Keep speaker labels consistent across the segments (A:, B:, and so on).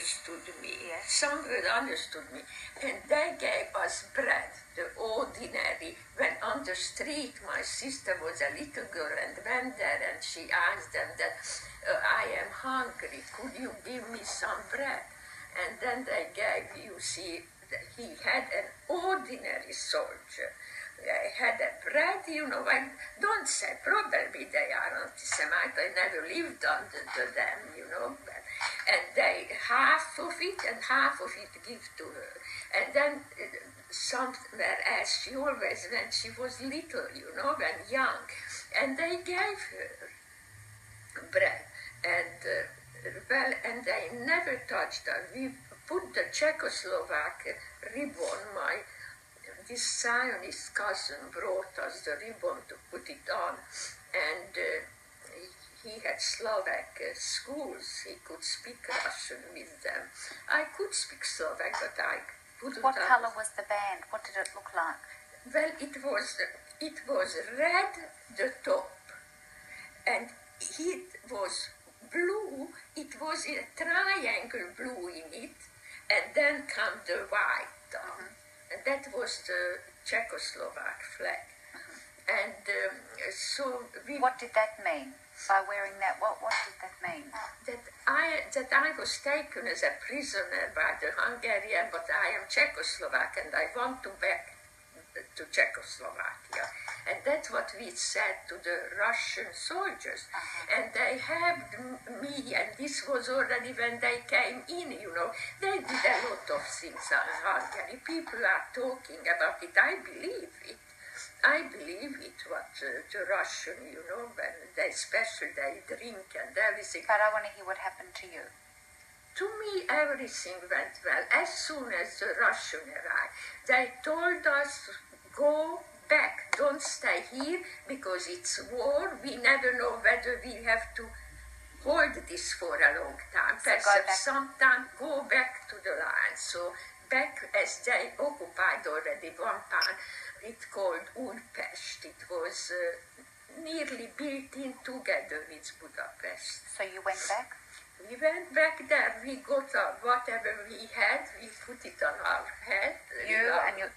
A: understood me.
B: Yes.
A: Some word understood me. And they gave us bread, the ordinary. When on the street, my sister was a little girl and went there and she asked them that, I am hungry, could you give me some bread? And then they gave, you see, he had an ordinary soldier. They had a bread, you know, I don't say, probably they are anti-Semite, I never lived under them, you know, and they, half of it and half of it give to her. And then somewhere else, she always, when she was little, you know, when young, and they gave her bread, and well, and they never touched her. We put the Czechoslovak ribbon, this Zionist cousin brought us the ribbon to put it on, and he had Slovak schools. He could speak Russian with them. I could speak Slovak, but I couldn't.
B: What color was the band? What did it look like?
A: Well, it was red, the top, and it was blue. It was a triangle blue in it, and then come the white down. And that was the Czechoslovak flag. And so we...
B: What did that mean? By wearing that, what did that mean?
A: That I was taken as a prisoner by the Hungarian, but I am Czechoslovak and I want to back to Czechoslovakia. And that's what we said to the Russian soldiers. And they helped me, and this was already when they came in, you know. They did a lot of things in Hungary. People are talking about it. I believe it. I believe it, what the Russian, you know, when they especially they drink and everything.
B: But I want to hear what happened to you.
A: To me, everything went well. As soon as the Russian arrived, they told us, go back, don't stay here, because it's war. We never know whether we have to hold this for a long time.
B: So
A: perhaps sometime go back to the line. So back as they occupied already one part, it's called Újpest. It was nearly built in together with Budapest.
B: So you went back?
A: We went back there, we got whatever we had, we put it on our head.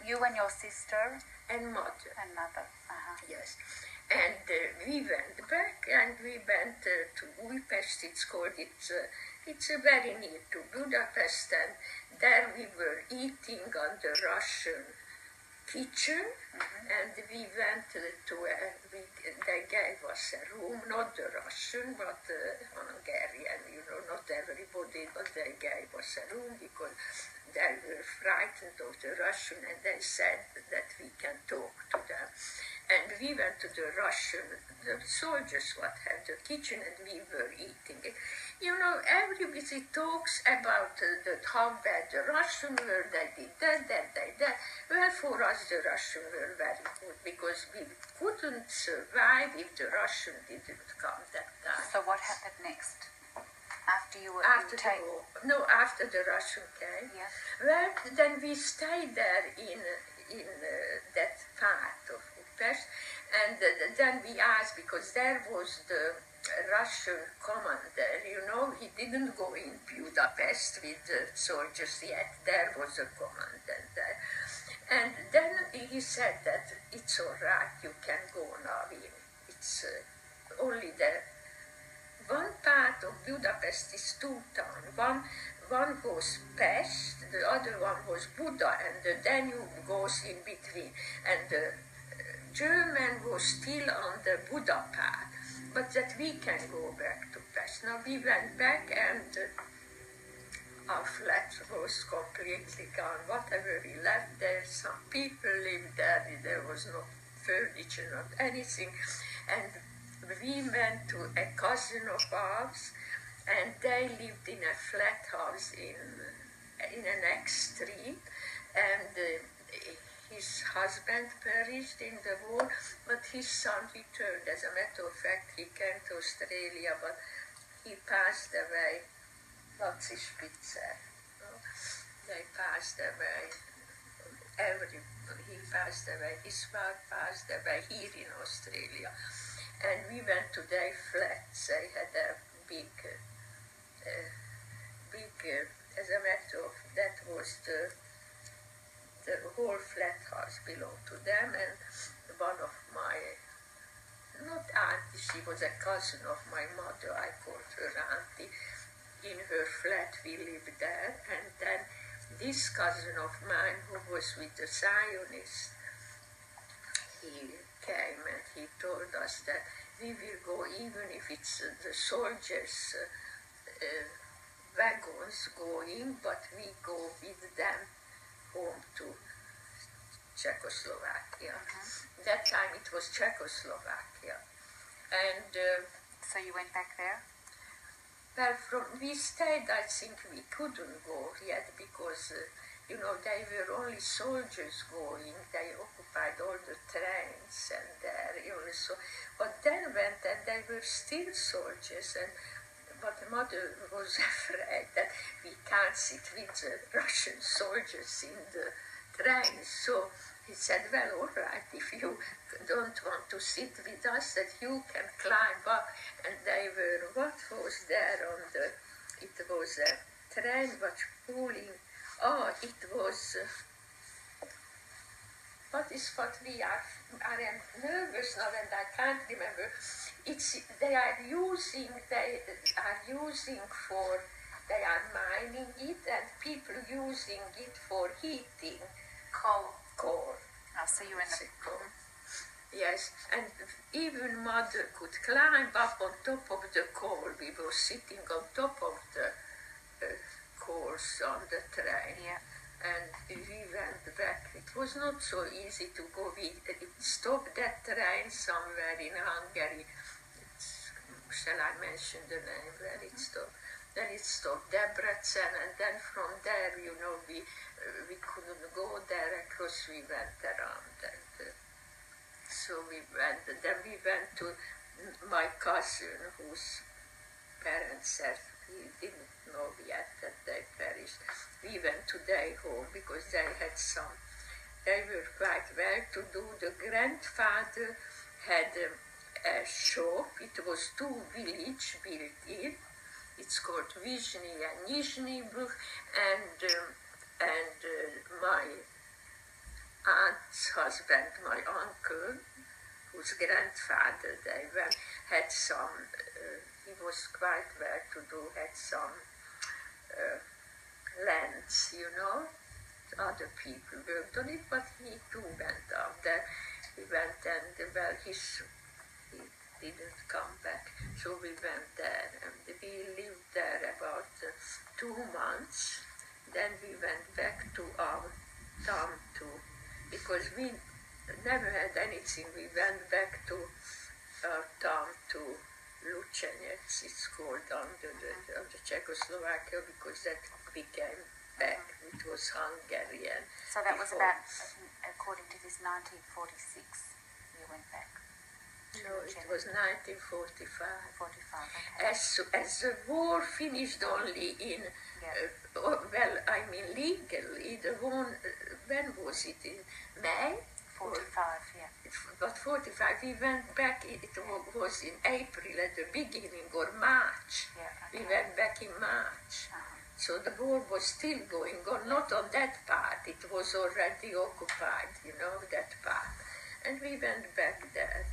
B: You and your sister?
A: And mother.
B: And mother,
A: Yes. And we went back and we went to Újpest, it's called, it's very near to Budapest, and there we were eating on the Russian kitchen, and we went they gave us a room, not the Russian, but Hungarian, you know, not everybody, but they gave us a room because they were frightened of the Russian, and they said that we can talk to them. And we went to the Russian, the soldiers what had the kitchen, and we were eating it. You know, everybody talks about how bad the Russian were, they did that. Well, for us the Russian were very good, because we couldn't survive if the Russian didn't come that time.
B: So what happened next? After you were
A: after the Russian came.
B: Yes.
A: Well, then we stayed there in that part of Újpest, and then we asked, because there was the Russian commander, you know, he didn't go in Budapest with the soldiers yet, there was a commander there. And then he said that it's all right, you can go now in. It's only the one part of Budapest is two towns. One was Pest, the other one was Buda, and the Danube goes in between. And the German was still on the Buda part, but that we can go back to Pest. Now we went back, and our flat was completely gone. Whatever we left there, some people lived there. There was no furniture, not anything. And we went to a cousin of ours, and they lived in a flat house in the next street, and his husband perished in the war, but his son returned. As a matter of fact, he came to Australia, but he passed away. What's his Spitzer? They passed away. He passed away. His wife passed away here in Australia. And we went to their flats. They had a big, as the whole flat house belonged to them, and one of my, not auntie, she was a cousin of my mother, I called her auntie. In her flat we lived there, and then this cousin of mine who was with the Zionists, he came and he told us that we will go even if it's the soldiers' wagons going, but we go with them home to Czechoslovakia. That time it was Czechoslovakia. And
B: so you went back there?
A: well, we stayed, I think we couldn't go yet because, you know, they were only soldiers going. They occupied all the trains and there, you know, so, but then went and they were still soldiers, and but mother was afraid that we can't sit with the Russian soldiers in the train. So he said, well, all right, if you don't want to sit with us, that you can climb up. And they were, what was there on the, it was a train was pulling, oh, it was, what is what we are, I am nervous now and I can't remember. It's, they are using for, they are mining it and people using it for heating.
B: Coal.
A: Coal.
B: Oh, so you were in the
A: coal. Yes, and even mother could climb up on top of the coal. We were sitting on top of the coals on the train.
B: Yeah.
A: And we went back. It was not so easy to go. We stopped that train somewhere in Hungary. Shall I mention the name where it stopped? Then it stopped Debrecen, and then from there, you know, we couldn't go there. Of course, we went around, and so we went. Then we went to my cousin, whose parents said he didn't know yet that they perished. We went to their home because they had some. They were quite well-to-do. The grandfather had a shop. It was 2 villages built in. It's called Vyzhny and Nizhny Bruch, and my aunt's husband, my uncle, whose grandfather they were, had some, he was quite well-to-do, had some lands, you know. Other people worked on it, but he too went out there. He went and, well, he didn't come back, so we went there, and we lived there about 2 months. Then we went back to our town too, because we never had anything. We went back to our town to Luchenec, it's called, under the Czechoslovakia, because that became back. It was Hungarian.
B: So that was
A: before.
B: about, according to this, 1946, you went back.
A: No, it was 1945.
B: 45, okay.
A: As the war finished only in, well, I mean legally, the war, when was it, in May?
B: 45, yeah.
A: But 45, we went back, it was in April at the beginning, or March.
B: Yeah, okay.
A: We went back in March. So the war was still going on, not on that part, it was already occupied, you know, that part. And we went back there.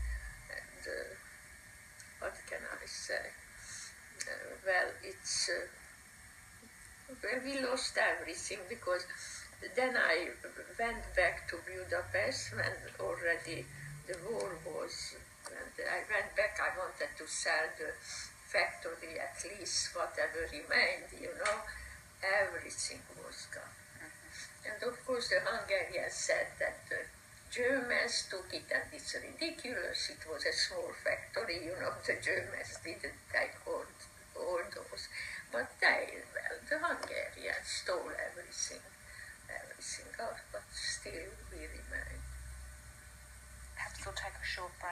A: What can I say? Well, it's well, we lost everything because then I went back to Budapest when already the war was. And I went back. I wanted to sell the factory, at least whatever remained. You know, everything was gone. And of course, the Hungarians said that the Germans took it, and it's ridiculous. It was a small factory, you know, the Germans didn't take all those. But they, well, the Hungarians stole everything off, but still we remain.
B: Perhaps we'll take a short break.